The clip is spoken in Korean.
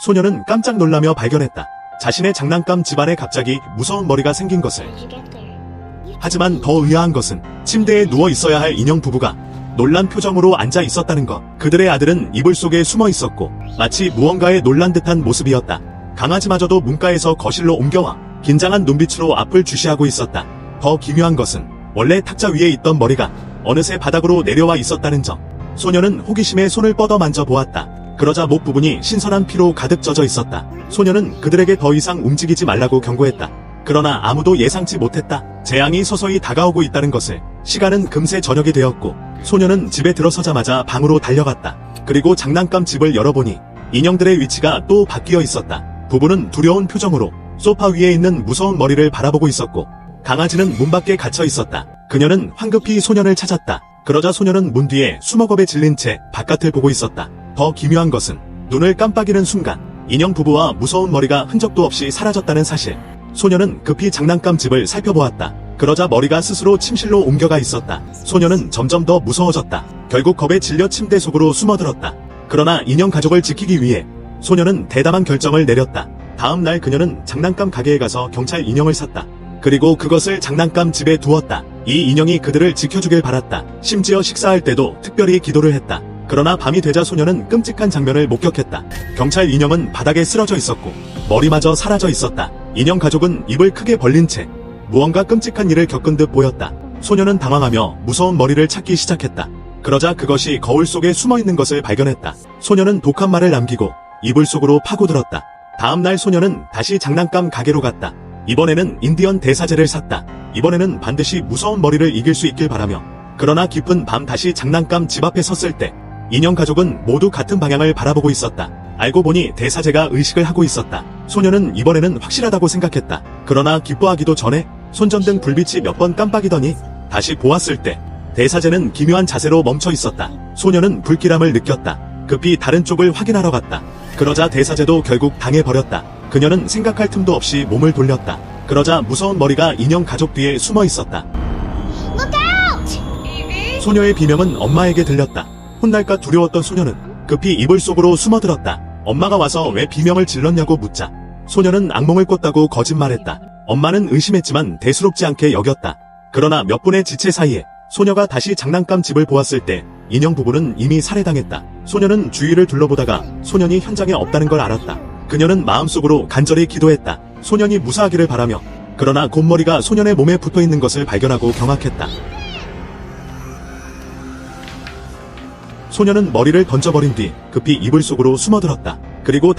소녀는 깜짝 놀라며 발견했다. 자신의 장난감 집안에 갑자기 무서운 머리가 생긴 것을. 하지만 더 의아한 것은 침대에 누워 있어야 할 인형 부부가 놀란 표정으로 앉아 있었다는 것. 그들의 아들은 이불 속에 숨어 있었고 마치 무언가에 놀란 듯한 모습이었다. 강아지마저도 문가에서 거실로 옮겨와 긴장한 눈빛으로 앞을 주시하고 있었다. 더 기묘한 것은 원래 탁자 위에 있던 머리가 어느새 바닥으로 내려와 있었다는 점. 소녀는 호기심에 손을 뻗어 만져보았다. 그러자 목 부분이 신선한 피로 가득 젖어 있었다. 소녀는 그들에게 더 이상 움직이지 말라고 경고했다. 그러나 아무도 예상치 못했다. 재앙이 서서히 다가오고 있다는 것을. 시간은 금세 저녁이 되었고 소녀는 집에 들어서자마자 방으로 달려갔다. 그리고 장난감 집을 열어보니 인형들의 위치가 또 바뀌어 있었다. 부부는 두려운 표정으로 소파 위에 있는 무서운 머리를 바라보고 있었고 강아지는 문 밖에 갇혀 있었다. 그녀는 황급히 소년을 찾았다. 그러자 소년은 문 뒤에 수목업에 질린 채 바깥을 보고 있었다. 더 기묘한 것은 눈을 깜빡이는 순간 인형 부부와 무서운 머리가 흔적도 없이 사라졌다는 사실. 소녀는 급히 장난감 집을 살펴보았다. 그러자 머리가 스스로 침실로 옮겨가 있었다. 소녀는 점점 더 무서워졌다. 결국 겁에 질려 침대 속으로 숨어들었다. 그러나 인형 가족을 지키기 위해 소녀는 대담한 결정을 내렸다. 다음 날 그녀는 장난감 가게에 가서 경찰 인형을 샀다. 그리고 그것을 장난감 집에 두었다. 이 인형이 그들을 지켜주길 바랐다. 심지어 식사할 때도 특별히 기도를 했다. 그러나 밤이 되자 소녀는 끔찍한 장면을 목격했다. 경찰 인형은 바닥에 쓰러져 있었고 머리마저 사라져 있었다. 인형 가족은 입을 크게 벌린 채 무언가 끔찍한 일을 겪은 듯 보였다. 소녀는 당황하며 무서운 머리를 찾기 시작했다. 그러자 그것이 거울 속에 숨어있는 것을 발견했다. 소녀는 독한 말을 남기고 이불 속으로 파고들었다. 다음날 소녀는 다시 장난감 가게로 갔다. 이번에는 인디언 대사제를 샀다. 이번에는 반드시 무서운 머리를 이길 수 있길 바라며. 그러나 깊은 밤 다시 장난감 집 앞에 섰을 때 인형 가족은 모두 같은 방향을 바라보고 있었다. 알고 보니 대사제가 의식을 하고 있었다. 소녀는 이번에는 확실하다고 생각했다. 그러나 기뻐하기도 전에 손전등 불빛이 몇 번 깜빡이더니 다시 보았을 때 대사제는 기묘한 자세로 멈춰 있었다. 소녀는 불길함을 느꼈다. 급히 다른 쪽을 확인하러 갔다. 그러자 대사제도 결국 당해버렸다. 그녀는 생각할 틈도 없이 몸을 돌렸다. 그러자 무서운 머리가 인형 가족 뒤에 숨어 있었다. 소녀의 비명은 엄마에게 들렸다. 혼날까 두려웠던 소녀는 급히 이불 속으로 숨어들었다. 엄마가 와서 왜 비명을 질렀냐고 묻자 소녀는 악몽을 꿨다고 거짓말했다. 엄마는 의심했지만 대수롭지 않게 여겼다. 그러나 몇 분의 지체 사이에 소녀가 다시 장난감 집을 보았을 때 인형 부부는 이미 살해당했다. 소녀는 주위를 둘러보다가 소년이 현장에 없다는 걸 알았다. 그녀는 마음속으로 간절히 기도했다. 소년이 무사하기를 바라며. 그러나 곰머리가 소년의 몸에 붙어있는 것을 발견하고 경악했다. 소녀는 머리를 던져버린 뒤 급히 이불 속으로 숨어들었다. 그리고